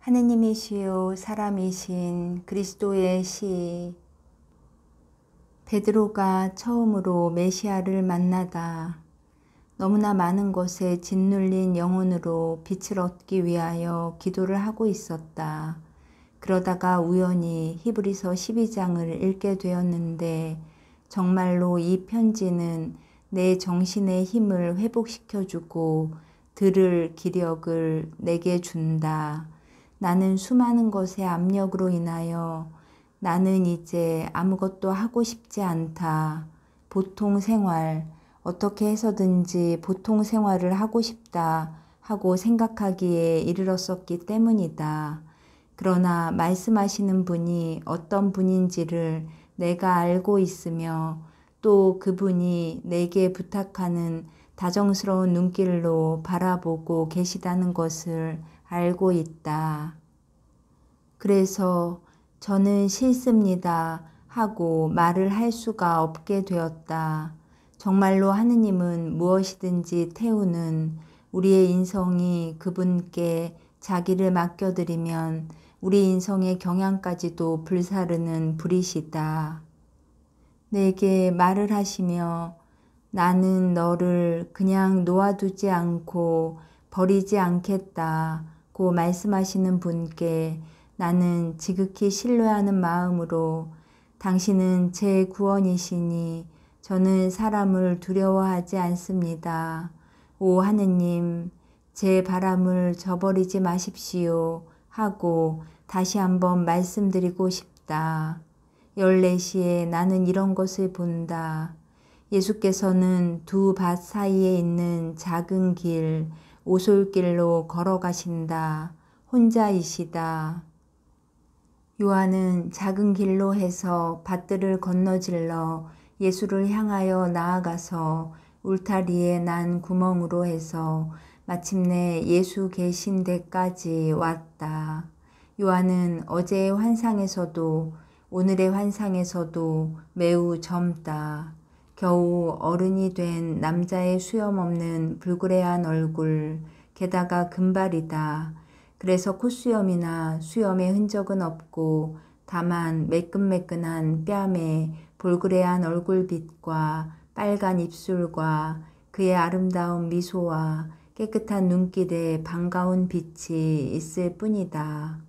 하느님이시요 사람이신 그리스도의 시. 베드로가 처음으로 메시아를 만나다 너무나 많은 것에 짓눌린 영혼으로 빛을 얻기 위하여 기도를 하고 있었다. 그러다가 우연히 히브리서 12장을 읽게 되었는데 정말로 이 편지는 내 정신의 힘을 회복시켜주고 들을 기력을 내게 준다. 나는 수많은 것의 압력으로 인하여 나는 이제 아무것도 하고 싶지 않다. 보통 생활, 어떻게 해서든지 보통 생활을 하고 싶다 하고 생각하기에 이르렀었기 때문이다. 그러나 말씀하시는 분이 어떤 분인지를 내가 알고 있으며 또 그분이 내게 부탁하는 다정스러운 눈길로 바라보고 계시다는 것을 알고 있다. 그래서 저는 싫습니다 하고 말을 할 수가 없게 되었다. 정말로 하느님은 무엇이든지 태우는 우리의 인성이 그분께 자기를 맡겨드리면 우리 인성의 경향까지도 불사르는 불이시다. 내게 말을 하시며 나는 너를 그냥 놓아두지 않고 버리지 않겠다고 말씀하시는 분께 나는 지극히 신뢰하는 마음으로 당신은 제 구원이시니 저는 사람을 두려워하지 않습니다. 오 하느님, 제 바람을 저버리지 마십시오 하고 다시 한번 말씀드리고 싶다. 14시에 나는 이런 것을 본다. 예수께서는 두 밭 사이에 있는 작은 길, 오솔길로 걸어가신다. 혼자이시다. 요한은 작은 길로 해서 밭들을 건너질러 예수를 향하여 나아가서 울타리에 난 구멍으로 해서 마침내 예수 계신 데까지 왔다. 요한은 어제의 환상에서도 오늘의 환상에서도 매우 젊다. 겨우 어른이 된 남자의 수염 없는 불그레한 얼굴, 게다가 금발이다. 그래서 콧수염이나 수염의 흔적은 없고 다만 매끈매끈한 뺨에 볼그레한 얼굴빛과 빨간 입술과 그의 아름다운 미소와 깨끗한 눈길에 반가운 빛이 있을 뿐이다.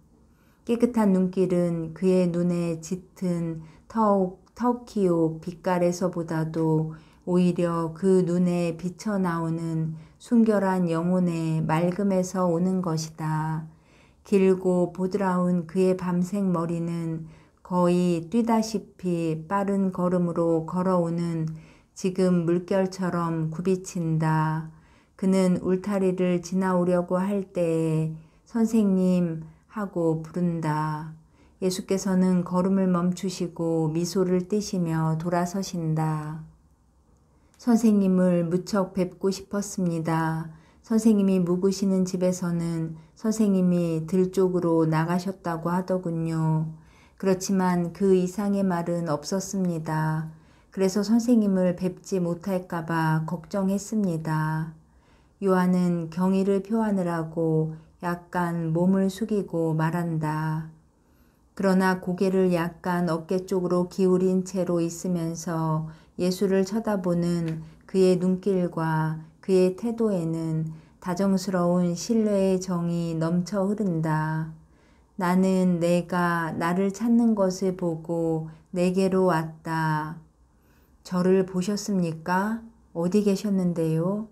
깨끗한 눈길은 그의 눈에 짙은 터키오 빛깔에서보다도 오히려 그 눈에 비쳐나오는 순결한 영혼의 맑음에서 오는 것이다. 길고 보드라운 그의 밤색 머리는 거의 뛰다시피 빠른 걸음으로 걸어오는 지금 물결처럼 굽이친다. 그는 울타리를 지나오려고 할 때에 선생님 하고 부른다. 예수께서는 걸음을 멈추시고 미소를 띠시며 돌아서신다. 선생님을 무척 뵙고 싶었습니다. 선생님이 묵으시는 집에서는 선생님이 들 쪽으로 나가셨다고 하더군요. 그렇지만 그 이상의 말은 없었습니다. 그래서 선생님을 뵙지 못할까봐 걱정했습니다. 요한은 경의를 표하느라고 약간 몸을 숙이고 말한다. 그러나 고개를 약간 어깨 쪽으로 기울인 채로 있으면서 예수를 쳐다보는 그의 눈길과 그의 태도에는 다정스러운 신뢰의 정이 넘쳐 흐른다. 나는 내가 나를 찾는 것을 보고 내게로 왔다. 저를 보셨습니까? 어디 계셨는데요?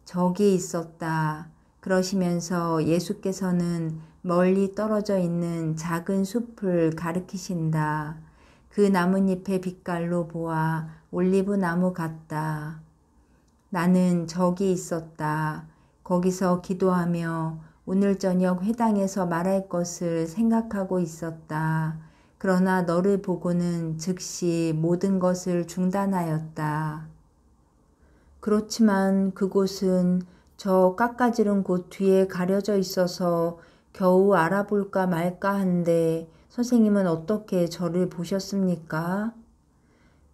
저기 있었다. 그러시면서 예수께서는 멀리 떨어져 있는 작은 숲을 가리키신다. 그 나뭇잎의 빛깔로 보아 올리브 나무 같다. 나는 저기 있었다. 거기서 기도하며 오늘 저녁 회당에서 말할 것을 생각하고 있었다. 그러나 너를 보고는 즉시 모든 것을 중단하였다. 그렇지만 그곳은 저 깎아지른 곳 뒤에 가려져 있어서 겨우 알아볼까 말까 한데 선생님은 어떻게 저를 보셨습니까?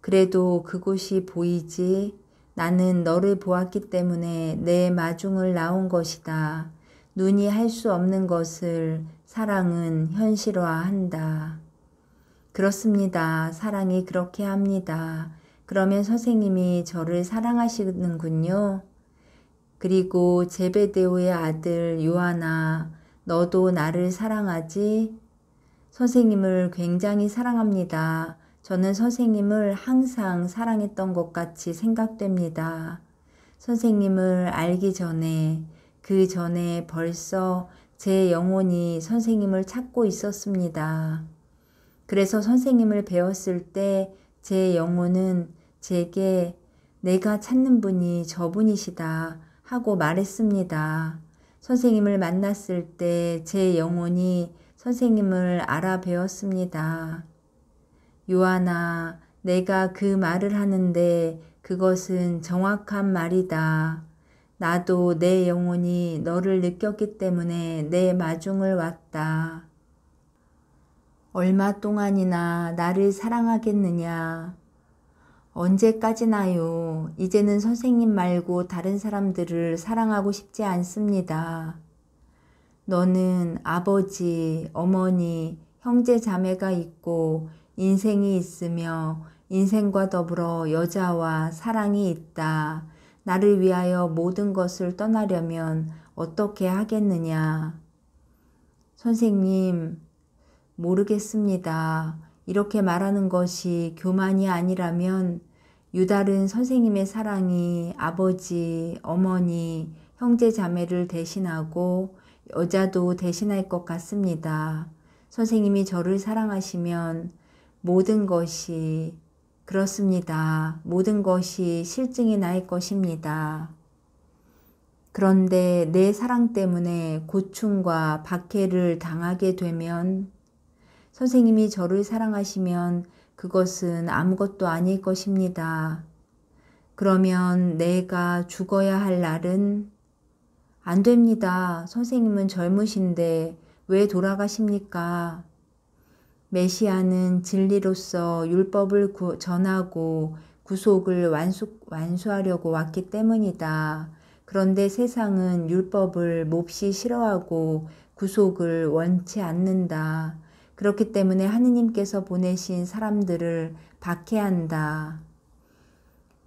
그래도 그곳이 보이지. 나는 너를 보았기 때문에 내 마중을 나온 것이다. 눈이 할 수 없는 것을 사랑은 현실화한다. 그렇습니다. 사랑이 그렇게 합니다. 그러면 선생님이 저를 사랑하시는군요. 그리고 제베데오의 아들 요한아, 너도 나를 사랑하지? 선생님을 굉장히 사랑합니다. 저는 선생님을 항상 사랑했던 것 같이 생각됩니다. 선생님을 알기 전에, 그 전에 벌써 제 영혼이 선생님을 찾고 있었습니다. 그래서 선생님을 배웠을 때 제 영혼은 제게 내가 찾는 분이 저분이시다 하고 말했습니다. 선생님을 만났을 때 제 영혼이 선생님을 알아배웠습니다. 요한아, 내가 그 말을 하는데 그것은 정확한 말이다. 나도 내 영혼이 너를 느꼈기 때문에 내 마중을 왔다. 얼마 동안이나 나를 사랑하겠느냐? 언제까지나요? 이제는 선생님 말고 다른 사람들을 사랑하고 싶지 않습니다. 너는 아버지, 어머니, 형제 자매가 있고 인생이 있으며 인생과 더불어 여자와 사랑이 있다. 나를 위하여 모든 것을 떠나려면 어떻게 하겠느냐? 선생님, 모르겠습니다. 이렇게 말하는 것이 교만이 아니라면 유달은 선생님의 사랑이 아버지, 어머니, 형제 자매를 대신하고 여자도 대신할 것 같습니다. 선생님이 저를 사랑하시면 모든 것이 그렇습니다. 모든 것이 실증이 날 것입니다. 그런데 내 사랑 때문에 고충과 박해를 당하게 되면 선생님이 저를 사랑하시면 그것은 아무것도 아닐 것입니다. 그러면 내가 죽어야 할 날은 안 됩니다. 선생님은 젊으신데 왜 돌아가십니까? 메시아는 진리로서 율법을 전하고 구속을 완수하려고 왔기 때문이다. 그런데 세상은 율법을 몹시 싫어하고 구속을 원치 않는다. 그렇기 때문에 하느님께서 보내신 사람들을 박해한다.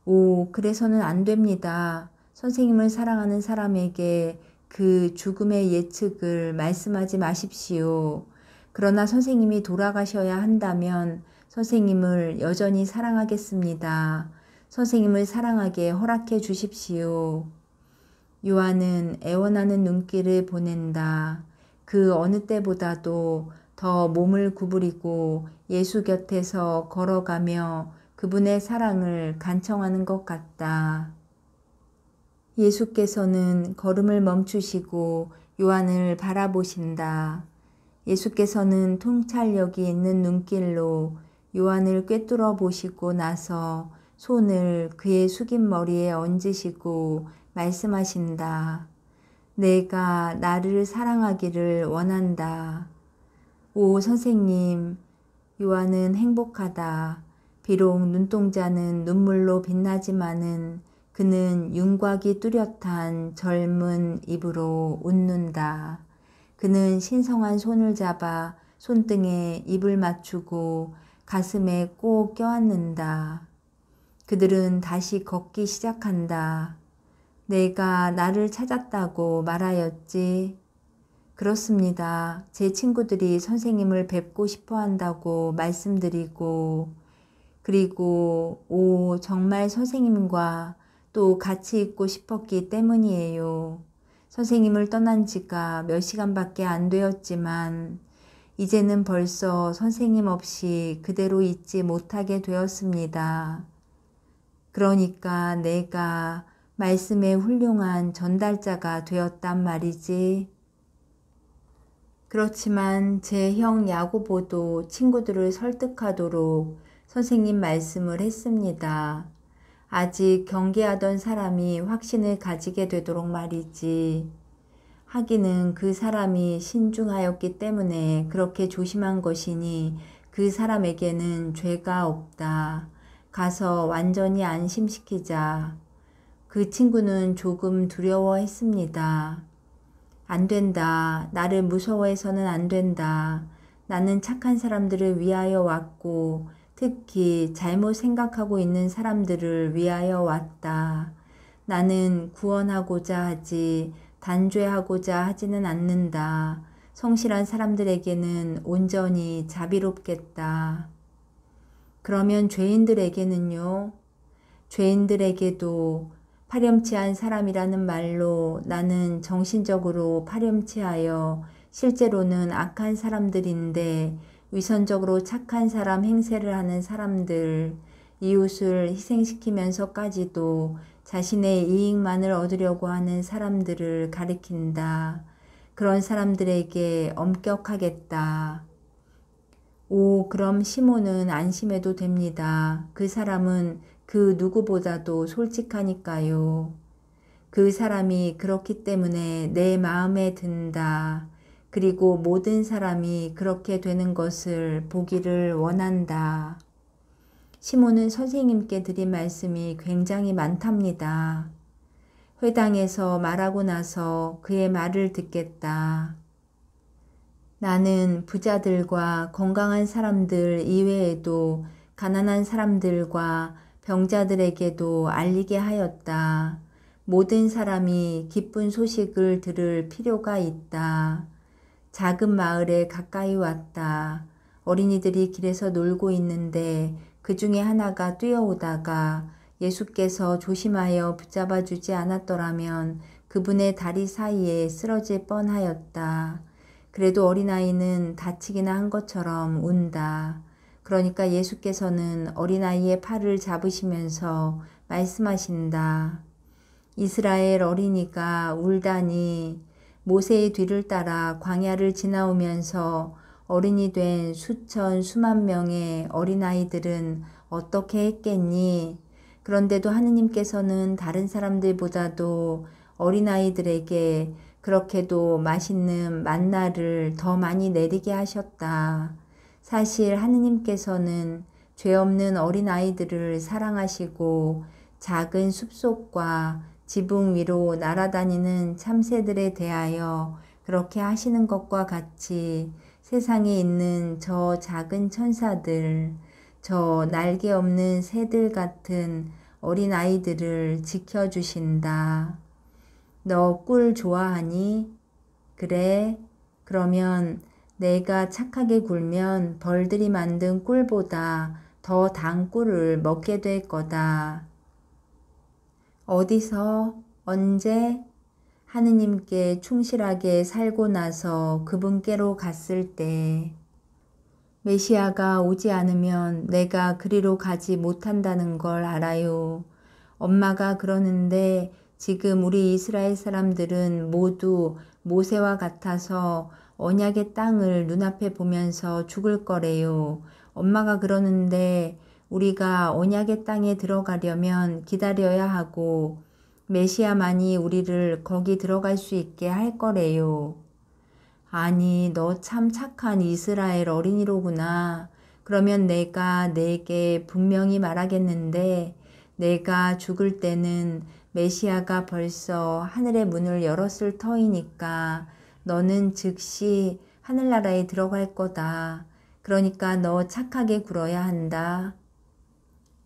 오, 그래서는 안 됩니다. 선생님을 사랑하는 사람에게 그 죽음의 예측을 말씀하지 마십시오. 그러나 선생님이 돌아가셔야 한다면 선생님을 여전히 사랑하겠습니다. 선생님을 사랑하게 허락해 주십시오. 요한은 애원하는 눈길을 보낸다. 그 어느 때보다도 더 몸을 구부리고 예수 곁에서 걸어가며 그분의 사랑을 간청하는 것 같다. 예수께서는 걸음을 멈추시고 요한을 바라보신다. 예수께서는 통찰력이 있는 눈길로 요한을 꿰뚫어 보시고 나서 손을 그의 숙인 머리에 얹으시고 말씀하신다. 내가 나를 사랑하기를 원한다. 오 선생님, 요한은 행복하다. 비록 눈동자는 눈물로 빛나지만은 그는 윤곽이 뚜렷한 젊은 입으로 웃는다. 그는 신성한 손을 잡아 손등에 입을 맞추고 가슴에 꼭 껴안는다. 그들은 다시 걷기 시작한다. 내가 나를 찾았다고 말하였지. 그렇습니다. 제 친구들이 선생님을 뵙고 싶어 한다고 말씀드리고 그리고 정말 선생님과 또 같이 있고 싶었기 때문이에요. 선생님을 떠난 지가 몇 시간밖에 안 되었지만 이제는 벌써 선생님 없이 그대로 있지 못하게 되었습니다. 그러니까 내가 말씀의 훌륭한 전달자가 되었단 말이지. 그렇지만 제 형 야고보도 친구들을 설득하도록 선생님 말씀을 했습니다. 아직 경계하던 사람이 확신을 가지게 되도록 말이지. 하기는 그 사람이 신중하였기 때문에 그렇게 조심한 것이니 그 사람에게는 죄가 없다. 가서 완전히 안심시키자. 그 친구는 조금 두려워했습니다. 안 된다. 나를 무서워해서는 안 된다. 나는 착한 사람들을 위하여 왔고 특히 잘못 생각하고 있는 사람들을 위하여 왔다. 나는 구원하고자 하지 단죄하고자 하지는 않는다. 성실한 사람들에게는 온전히 자비롭겠다. 그러면 죄인들에게는요? 죄인들에게도 파렴치한 사람이라는 말로 나는 정신적으로 파렴치하여 실제로는 악한 사람들인데 위선적으로 착한 사람 행세를 하는 사람들, 이웃을 희생시키면서까지도 자신의 이익만을 얻으려고 하는 사람들을 가리킨다. 그런 사람들에게 엄격하겠다. 오, 그럼 시몬은 안심해도 됩니다. 그 사람은 그 누구보다도 솔직하니까요. 그 사람이 그렇기 때문에 내 마음에 든다. 그리고 모든 사람이 그렇게 되는 것을 보기를 원한다. 시몬은 선생님께 드린 말씀이 굉장히 많답니다. 회당에서 말하고 나서 그의 말을 듣겠다. 나는 부자들과 건강한 사람들 이외에도 가난한 사람들과 병자들에게도 알리게 하였다. 모든 사람이 기쁜 소식을 들을 필요가 있다. 작은 마을에 가까이 왔다. 어린이들이 길에서 놀고 있는데 그 중에 하나가 뛰어오다가 예수께서 조심하여 붙잡아 주지 않았더라면 그분의 다리 사이에 쓰러질 뻔하였다. 그래도 어린아이는 다치기나 한 것처럼 운다. 그러니까 예수께서는 어린아이의 팔을 잡으시면서 말씀하신다. 이스라엘 어린이가 울다니 모세의 뒤를 따라 광야를 지나오면서 어린이 된 수천 수만 명의 어린아이들은 어떻게 했겠니? 그런데도 하느님께서는 다른 사람들보다도 어린아이들에게 그렇게도 맛있는 만나를 더 많이 내리게 하셨다. 사실 하느님께서는 죄 없는 어린아이들을 사랑하시고 작은 숲속과 지붕 위로 날아다니는 참새들에 대하여 그렇게 하시는 것과 같이 세상에 있는 저 작은 천사들, 저 날개 없는 새들 같은 어린아이들을 지켜주신다. 너 꿀 좋아하니? 그래? 그러면 내가 착하게 굴면 벌들이 만든 꿀보다 더 단 꿀을 먹게 될 거다. 어디서? 언제? 하느님께 충실하게 살고 나서 그분께로 갔을 때. 메시아가 오지 않으면 내가 그리로 가지 못한다는 걸 알아요. 엄마가 그러는데 지금 우리 이스라엘 사람들은 모두 모세와 같아서 언약의 땅을 눈앞에 보면서 죽을 거래요. 엄마가 그러는데 우리가 언약의 땅에 들어가려면 기다려야 하고 메시아만이 우리를 거기 들어갈 수 있게 할 거래요. 아니, 너 참 착한 이스라엘 어린이로구나. 그러면 내가 내게 분명히 말하겠는데 내가 죽을 때는 메시아가 벌써 하늘의 문을 열었을 터이니까 너는 즉시 하늘나라에 들어갈 거다. 그러니까 너 착하게 굴어야 한다.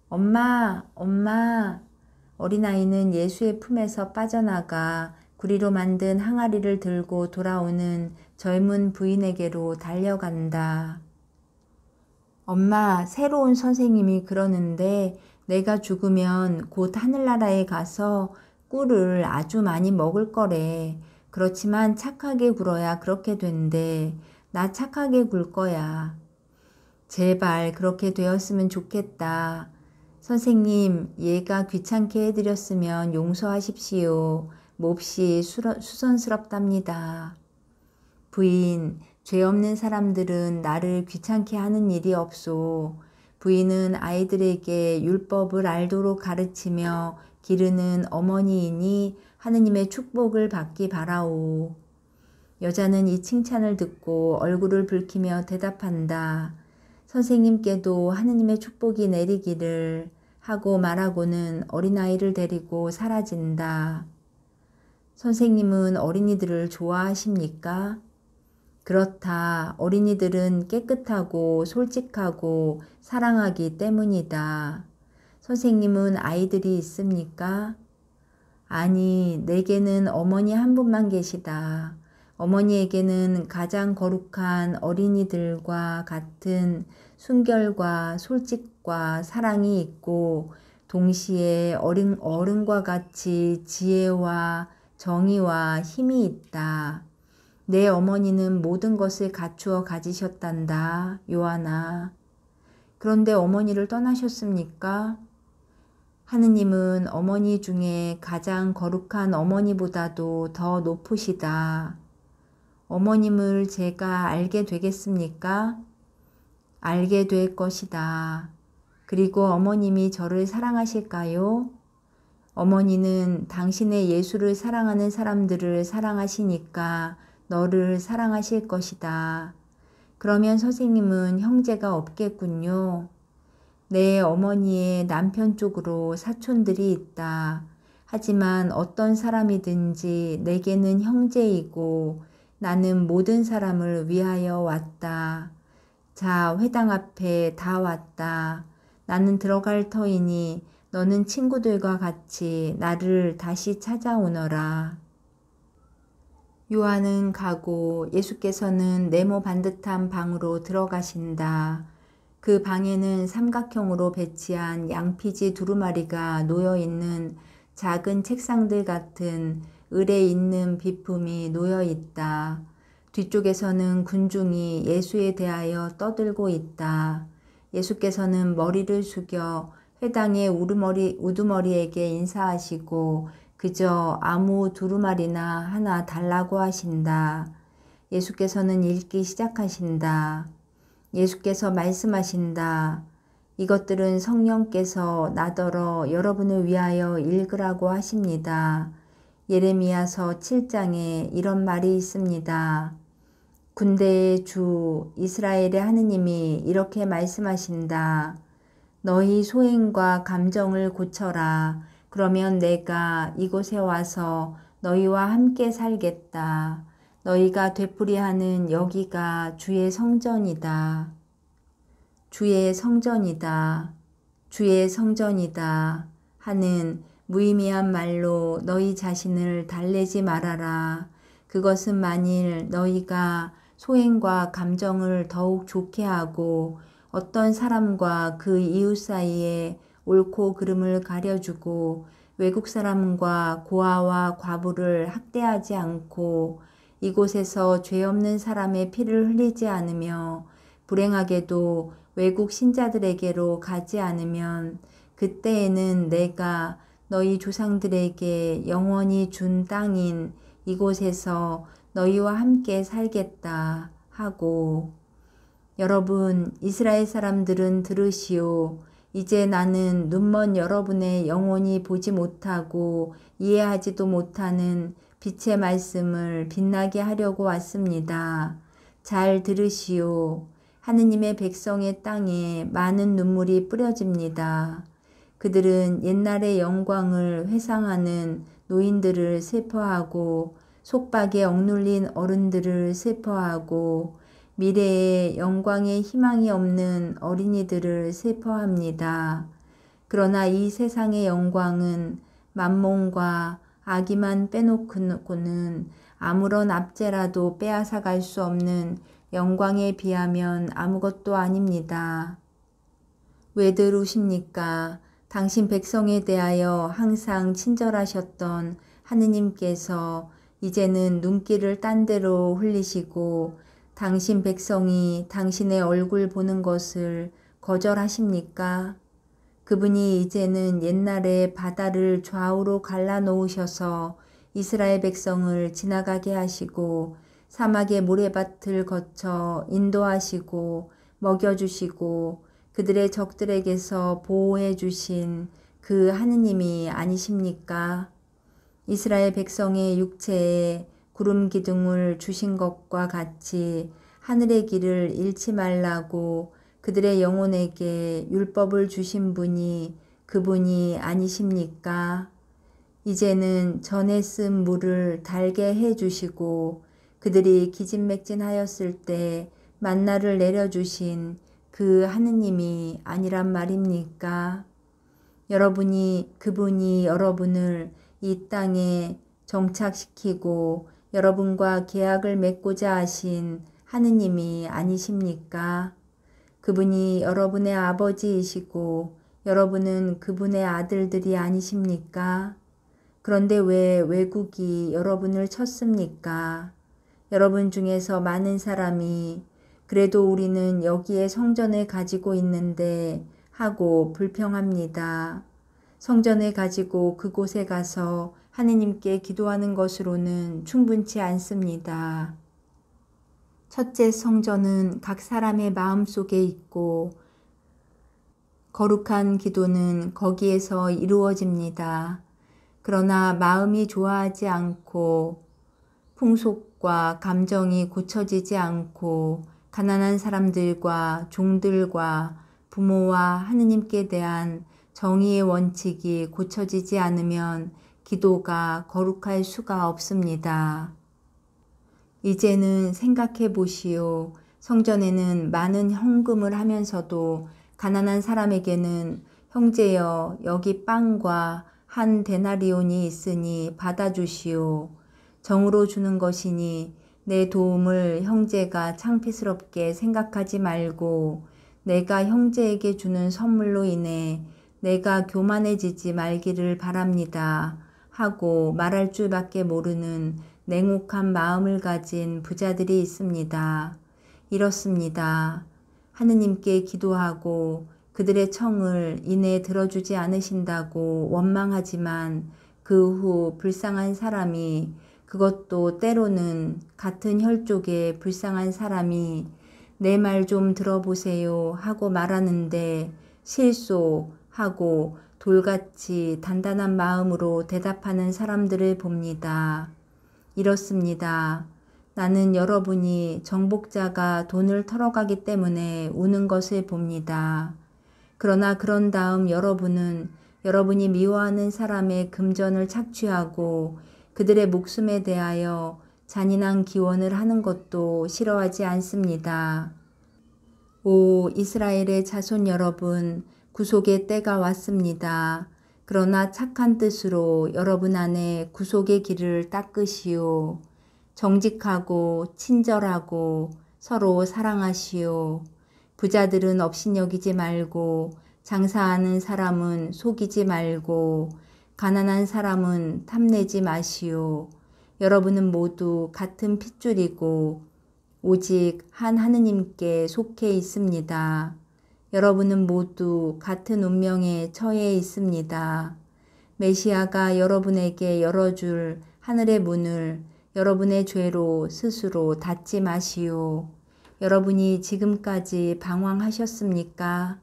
엄마, 엄마. 어린아이는 예수의 품에서 빠져나가 구리로 만든 항아리를 들고 돌아오는 젊은 부인에게로 달려간다. 엄마, 새로운 선생님이 그러는데 내가 죽으면 곧 하늘나라에 가서 꿀을 아주 많이 먹을 거래. 그렇지만 착하게 굴어야 그렇게 된대. 나 착하게 굴 거야. 제발 그렇게 되었으면 좋겠다. 선생님, 얘가 귀찮게 해드렸으면 용서하십시오. 몹시 수선스럽답니다. 부인, 죄 없는 사람들은 나를 귀찮게 하는 일이 없소. 부인은 아이들에게 율법을 알도록 가르치며 기르는 어머니이니 하느님의 축복을 받기 바라오. 여자는 이 칭찬을 듣고 얼굴을 붉히며 대답한다. 선생님께도 하느님의 축복이 내리기를 하고 말하고는 어린아이를 데리고 사라진다. 선생님은 어린이들을 좋아하십니까? 그렇다. 어린이들은 깨끗하고 솔직하고 사랑하기 때문이다. 선생님은 아이들이 있습니까? 아니, 내게는 어머니 한 분만 계시다. 어머니에게는 가장 거룩한 어린이들과 같은 순결과 솔직과 사랑이 있고 동시에 어른과 같이 지혜와 정의와 힘이 있다. 내 어머니는 모든 것을 갖추어 가지셨단다, 요한아. 그런데 어머니를 떠나셨습니까? 하느님은 어머니 중에 가장 거룩한 어머니보다도 더 높으시다. 어머님을 제가 알게 되겠습니까? 알게 될 것이다. 그리고 어머님이 저를 사랑하실까요? 어머니는 당신의 예수를 사랑하는 사람들을 사랑하시니까 너를 사랑하실 것이다. 그러면 선생님은 형제가 없겠군요. 내 어머니의 남편 쪽으로 사촌들이 있다. 하지만 어떤 사람이든지 내게는 형제이고 나는 모든 사람을 위하여 왔다. 자, 회당 앞에 다 왔다. 나는 들어갈 터이니 너는 친구들과 같이 나를 다시 찾아오너라. 요한은 가고 예수께서는 네모 반듯한 방으로 들어가신다. 그 방에는 삼각형으로 배치한 양피지 두루마리가 놓여있는 작은 책상들 같은 을에 있는 비품이 놓여있다. 뒤쪽에서는 군중이 예수에 대하여 떠들고 있다. 예수께서는 머리를 숙여 회당의 우두머리에게 인사하시고 그저 아무 두루마리나 하나 달라고 하신다. 예수께서는 읽기 시작하신다. 예수께서 말씀하신다. 이것들은 성령께서 나더러 여러분을 위하여 읽으라고 하십니다. 예레미야서 7장에 이런 말이 있습니다. 군대의 주 이스라엘의 하느님이 이렇게 말씀하신다. 너희 소행과 감정을 고쳐라. 그러면 내가 이곳에 와서 너희와 함께 살겠다. 너희가 되풀이하는 여기가 주의 성전이다. 주의 성전이다. 주의 성전이다. 하는 무의미한 말로 너희 자신을 달래지 말아라. 그것은 만일 너희가 소행과 감정을 더욱 좋게 하고 어떤 사람과 그 이웃 사이에 옳고 그름을 가려주고 외국 사람과 고아와 과부를 학대하지 않고 이곳에서 죄 없는 사람의 피를 흘리지 않으며 불행하게도 외국 신자들에게로 가지 않으면 그때에는 내가 너희 조상들에게 영원히 준 땅인 이곳에서 너희와 함께 살겠다 하고 여러분 이스라엘 사람들은 들으시오. 이제 나는 눈먼 여러분의 영원히 보지 못하고 이해하지도 못하는 빛의 말씀을 빛나게 하려고 왔습니다. 잘 들으시오. 하느님의 백성의 땅에 많은 눈물이 뿌려집니다. 그들은 옛날의 영광을 회상하는 노인들을 슬퍼하고 속박에 억눌린 어른들을 슬퍼하고 미래의 영광의 희망이 없는 어린이들을 슬퍼합니다. 그러나 이 세상의 영광은 만몬과 악의만 빼놓고는 아무런 압제라도 빼앗아갈 수 없는 영광에 비하면 아무것도 아닙니다. 왜들 우십니까? 당신 백성에 대하여 항상 친절하셨던 하느님께서 이제는 눈길을 딴 데로 흘리시고 당신 백성이 당신의 얼굴 보는 것을 거절하십니까? 그분이 이제는 옛날에 바다를 좌우로 갈라놓으셔서 이스라엘 백성을 지나가게 하시고 사막의 모래밭을 거쳐 인도하시고 먹여주시고 그들의 적들에게서 보호해 주신 그 하느님이 아니십니까? 이스라엘 백성의 육체에 구름 기둥을 주신 것과 같이 하늘의 길을 잃지 말라고 그들의 영혼에게 율법을 주신 분이 그분이 아니십니까? 이제는 전에 쓴 물을 달게 해 주시고 그들이 기진맥진하였을 때 만나를 내려주신 그 하느님이 아니란 말입니까? 그분이 여러분을 이 땅에 정착시키고 여러분과 계약을 맺고자 하신 하느님이 아니십니까? 그분이 여러분의 아버지이시고 여러분은 그분의 아들들이 아니십니까? 그런데 왜 외국이 여러분을 쳤습니까? 여러분 중에서 많은 사람이 그래도 우리는 여기에 성전을 가지고 있는데 하고 불평합니다. 성전을 가지고 그곳에 가서 하느님께 기도하는 것으로는 충분치 않습니다. 첫째, 성전은 각 사람의 마음속에 있고 거룩한 기도는 거기에서 이루어집니다. 그러나 마음이 좋아하지 않고 풍속과 감정이 고쳐지지 않고 가난한 사람들과 종들과 부모와 하느님께 대한 정의의 원칙이 고쳐지지 않으면 기도가 거룩할 수가 없습니다. 이제는 생각해 보시오. 성전에는 많은 헌금을 하면서도 가난한 사람에게는 형제여 여기 빵과 한 데나리온이 있으니 받아주시오. 정으로 주는 것이니 내 도움을 형제가 창피스럽게 생각하지 말고 내가 형제에게 주는 선물로 인해 내가 교만해지지 말기를 바랍니다. 하고 말할 줄밖에 모르는 냉혹한 마음을 가진 부자들이 있습니다. 이렇습니다. 하느님께 기도하고 그들의 청을 이내 들어주지 않으신다고 원망하지만 그 후 불쌍한 사람이 그것도 때로는 같은 혈족의 불쌍한 사람이 내 말 좀 들어보세요 하고 말하는데 실소 하고 돌같이 단단한 마음으로 대답하는 사람들을 봅니다. 이렇습니다. 나는 여러분이 정복자가 돈을 털어가기 때문에 우는 것을 봅니다. 그러나 그런 다음 여러분은 여러분이 미워하는 사람의 금전을 착취하고 그들의 목숨에 대하여 잔인한 기원을 하는 것도 싫어하지 않습니다. 오 이스라엘의 자손 여러분, 구속의 때가 왔습니다. 그러나 착한 뜻으로 여러분 안에 구속의 길을 닦으시오. 정직하고 친절하고 서로 사랑하시오. 부자들은 업신여기지 말고 장사하는 사람은 속이지 말고 가난한 사람은 탐내지 마시오. 여러분은 모두 같은 핏줄이고 오직 한 하느님께 속해 있습니다. 여러분은 모두 같은 운명에 처해 있습니다. 메시아가 여러분에게 열어줄 하늘의 문을 여러분의 죄로 스스로 닫지 마시오. 여러분이 지금까지 방황하셨습니까?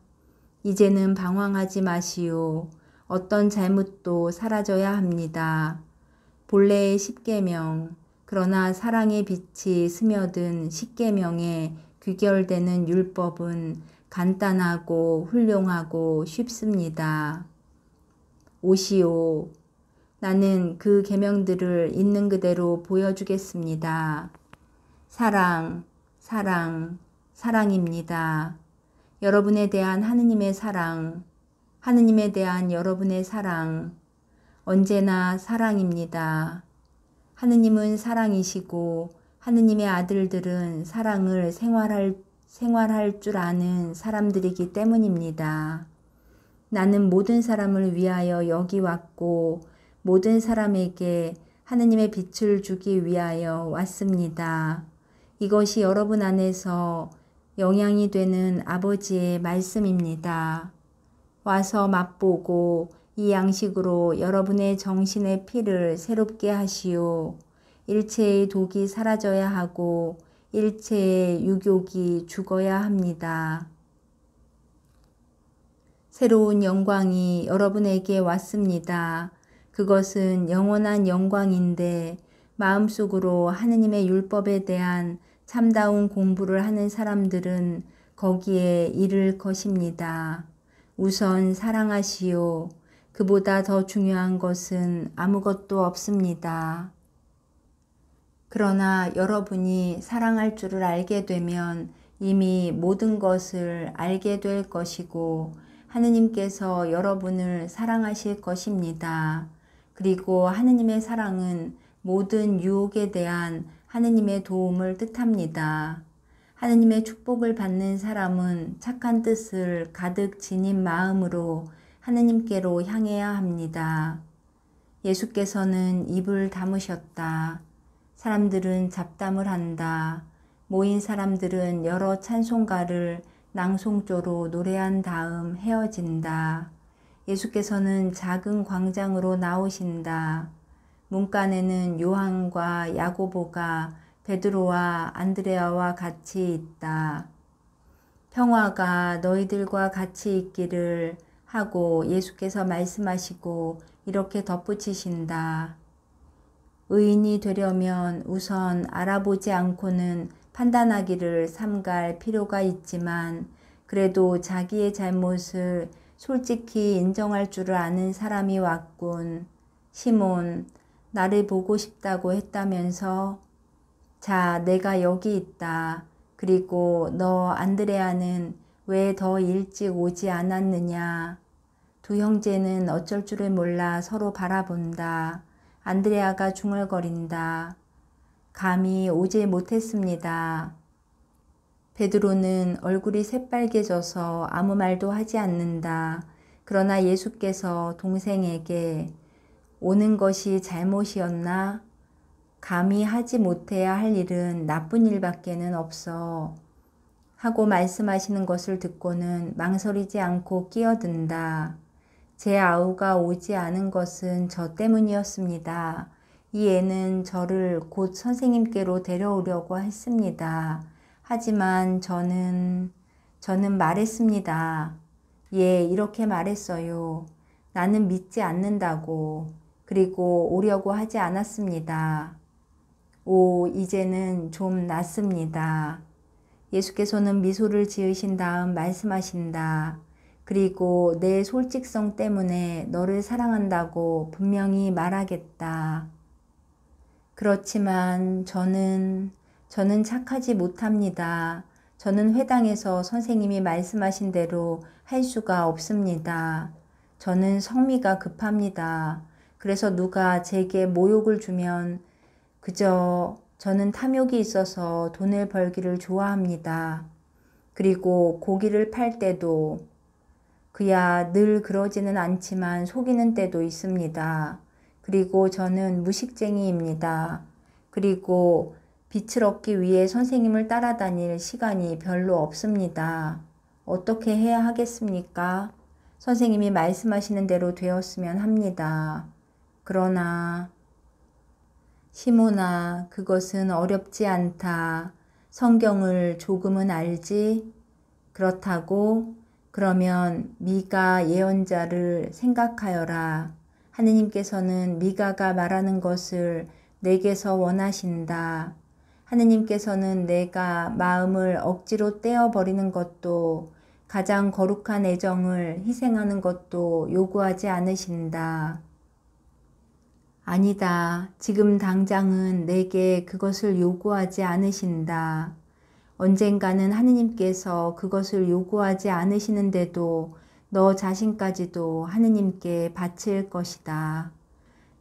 이제는 방황하지 마시오. 어떤 잘못도 사라져야 합니다. 본래의 십계명, 그러나 사랑의 빛이 스며든 십계명에 귀결되는 율법은 간단하고 훌륭하고 쉽습니다. 오시오. 나는 그 계명들을 있는 그대로 보여주겠습니다. 사랑, 사랑, 사랑입니다. 여러분에 대한 하느님의 사랑, 하느님에 대한 여러분의 사랑, 언제나 사랑입니다. 하느님은 사랑이시고 하느님의 아들들은 사랑을 생활할 줄 아는 사람들이기 때문입니다. 나는 모든 사람을 위하여 여기 왔고 모든 사람에게 하느님의 빛을 주기 위하여 왔습니다. 이것이 여러분 안에서 영향이 되는 아버지의 말씀입니다. 와서 맛보고 이 양식으로 여러분의 정신의 피를 새롭게 하시오. 일체의 독이 사라져야 하고 일체의 유욕이 죽어야 합니다. 새로운 영광이 여러분에게 왔습니다. 그것은 영원한 영광인데 마음속으로 하느님의 율법에 대한 참다운 공부를 하는 사람들은 거기에 이를 것입니다. 우선 사랑하시오. 그보다 더 중요한 것은 아무것도 없습니다. 그러나 여러분이 사랑할 줄을 알게 되면 이미 모든 것을 알게 될 것이고 하느님께서 여러분을 사랑하실 것입니다. 그리고 하느님의 사랑은 모든 유혹에 대한 하느님의 도움을 뜻합니다. 하느님의 축복을 받는 사람은 착한 뜻을 가득 지닌 마음으로 하느님께로 향해야 합니다. 예수께서는 입을 다무셨다. 사람들은 잡담을 한다. 모인 사람들은 여러 찬송가를 낭송조로 노래한 다음 헤어진다. 예수께서는 작은 광장으로 나오신다. 문간에는 요한과 야고보가 베드로와 안드레아와 같이 있다. 평화가 너희들과 같이 있기를 하고 예수께서 말씀하시고 이렇게 덧붙이신다. 의인이 되려면 우선 알아보지 않고는 판단하기를 삼갈 필요가 있지만 그래도 자기의 잘못을 솔직히 인정할 줄을 아는 사람이 왔군. 시몬, 나를 보고 싶다고 했다면서? 자, 내가 여기 있다. 그리고 너 안드레아는 왜 더 일찍 오지 않았느냐? 두 형제는 어쩔 줄을 몰라 서로 바라본다. 안드레아가 중얼거린다. 감히 오지 못했습니다. 베드로는 얼굴이 새빨개져서 아무 말도 하지 않는다. 그러나 예수께서 동생에게 오는 것이 잘못이었나? 감히 하지 못해야 할 일은 나쁜 일밖에는 없어. 하고 말씀하시는 것을 듣고는 망설이지 않고 끼어든다. 제 아우가 오지 않은 것은 저 때문이었습니다. 이 애는 저를 곧 선생님께로 데려오려고 했습니다. 하지만 저는 말했습니다. 예, 이렇게 말했어요. 나는 믿지 않는다고. 그리고 오려고 하지 않았습니다. 오, 이제는 좀 낫습니다. 예수께서는 미소를 지으신 다음 말씀하신다. 그리고 내 솔직성 때문에 너를 사랑한다고 분명히 말하겠다. 그렇지만 저는 착하지 못합니다. 저는 회당에서 선생님이 말씀하신 대로 할 수가 없습니다. 저는 성미가 급합니다. 그래서 누가 제게 모욕을 주면 그저 저는 탐욕이 있어서 돈을 벌기를 좋아합니다. 그리고 고기를 팔 때도 그야 늘 그러지는 않지만 속이는 때도 있습니다. 그리고 저는 무식쟁이입니다. 그리고 빛을 얻기 위해 선생님을 따라다닐 시간이 별로 없습니다. 어떻게 해야 하겠습니까? 선생님이 말씀하시는 대로 되었으면 합니다. 그러나 시몬아, 그것은 어렵지 않다. 성경을 조금은 알지? 그렇다고? 그러면 미가 예언자를 생각하여라. 하느님께서는 미가가 말하는 것을 내게서 원하신다. 하느님께서는 내가 마음을 억지로 떼어버리는 것도 가장 거룩한 애정을 희생하는 것도 요구하지 않으신다. 아니다. 지금 당장은 내게 그것을 요구하지 않으신다. 언젠가는 하느님께서 그것을 요구하지 않으시는데도 너 자신까지도 하느님께 바칠 것이다.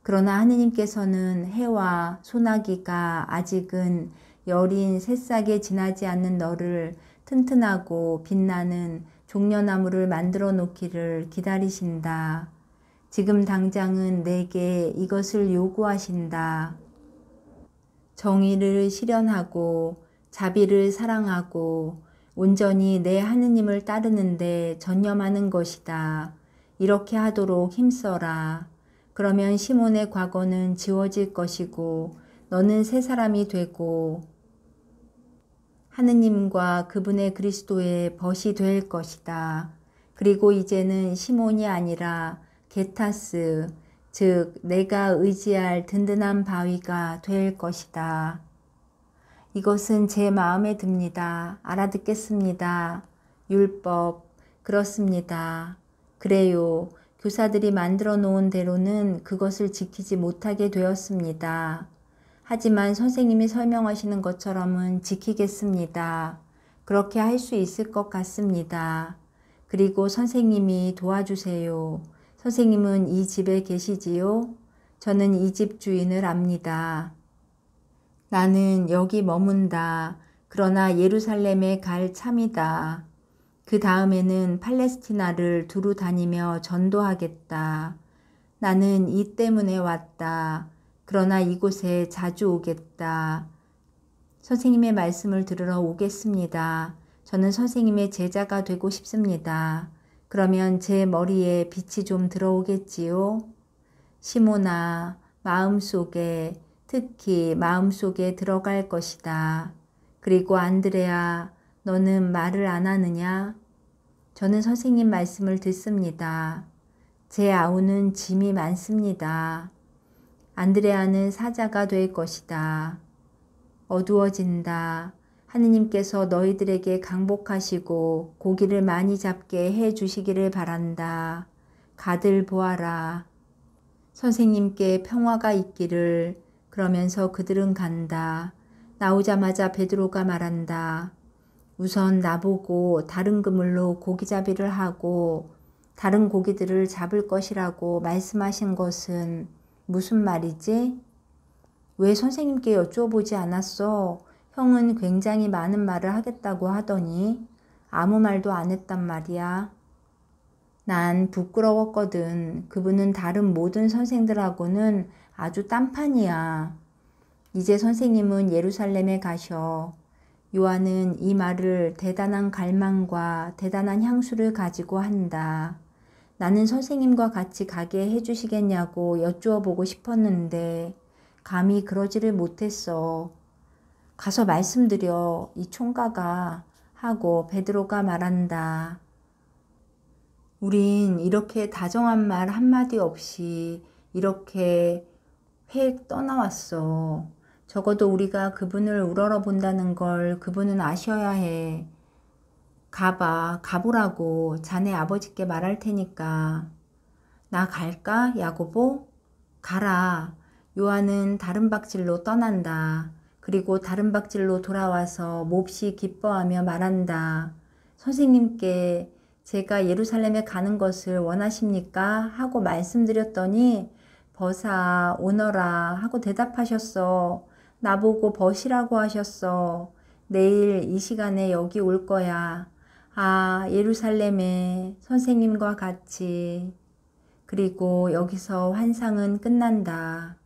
그러나 하느님께서는 해와 소나기가 아직은 여린 새싹에 지나지 않는 너를 튼튼하고 빛나는 종려나무를 만들어 놓기를 기다리신다. 지금 당장은 내게 이것을 요구하신다. 정의를 실현하고 자비를 사랑하고 온전히 내 하느님을 따르는데 전념하는 것이다. 이렇게 하도록 힘써라. 그러면 시몬의 과거는 지워질 것이고 너는 새 사람이 되고 하느님과 그분의 그리스도의 벗이 될 것이다. 그리고 이제는 시몬이 아니라 게타스, 즉 내가 의지할 든든한 바위가 될 것이다. 이것은 제 마음에 듭니다. 알아듣겠습니다. 율법, 그렇습니다. 그래요. 교사들이 만들어 놓은 대로는 그것을 지키지 못하게 되었습니다. 하지만 선생님이 설명하시는 것처럼은 지키겠습니다. 그렇게 할 수 있을 것 같습니다. 그리고 선생님이 도와주세요. 선생님은 이 집에 계시지요? 저는 이 집 주인을 압니다. 나는 여기 머문다. 그러나 예루살렘에 갈 참이다. 그 다음에는 팔레스티나를 두루 다니며 전도하겠다. 나는 이 때문에 왔다. 그러나 이곳에 자주 오겠다. 선생님의 말씀을 들으러 오겠습니다. 저는 선생님의 제자가 되고 싶습니다. 그러면 제 머리에 빛이 좀 들어오겠지요? 시몬아, 마음속에, 특히 마음속에 들어갈 것이다. 그리고 안드레아, 너는 말을 안 하느냐? 저는 선생님 말씀을 듣습니다. 제 아우는 짐이 많습니다. 안드레아는 사자가 될 것이다. 어두워진다. 하느님께서 너희들에게 강복하시고 고기를 많이 잡게 해 주시기를 바란다. 가들 보아라. 선생님께 평화가 있기를. 그러면서 그들은 간다. 나오자마자 베드로가 말한다. 우선 나보고 다른 그물로 고기잡이를 하고 다른 고기들을 잡을 것이라고 말씀하신 것은 무슨 말이지? 왜 선생님께 여쭈어보지 않았어? 형은 굉장히 많은 말을 하겠다고 하더니 아무 말도 안 했단 말이야. 난 부끄러웠거든. 그분은 다른 모든 선생들하고는 아주 딴판이야. 이제 선생님은 예루살렘에 가셔. 요한은 이 말을 대단한 갈망과 대단한 향수를 가지고 한다. 나는 선생님과 같이 가게 해주시겠냐고 여쭈어 보고 싶었는데 감히 그러지를 못했어. 가서 말씀드려 이 총각아 하고 베드로가 말한다. 우린 이렇게 다정한 말 한마디 없이 이렇게 획 떠나왔어. 적어도 우리가 그분을 우러러 본다는 걸 그분은 아셔야 해. 가보라고 자네 아버지께 말할 테니까. 나 갈까, 야고보? 가라. 요한은 다른 박질로 떠난다. 그리고 다른 박질로 돌아와서 몹시 기뻐하며 말한다. 선생님께 제가 예루살렘에 가는 것을 원하십니까? 하고 말씀드렸더니 벗아 오너라 하고 대답하셨어. 나보고 벗이라고 하셨어. 내일 이 시간에 여기 올 거야. 아, 예루살렘에 선생님과 같이. 그리고 여기서 환상은 끝난다.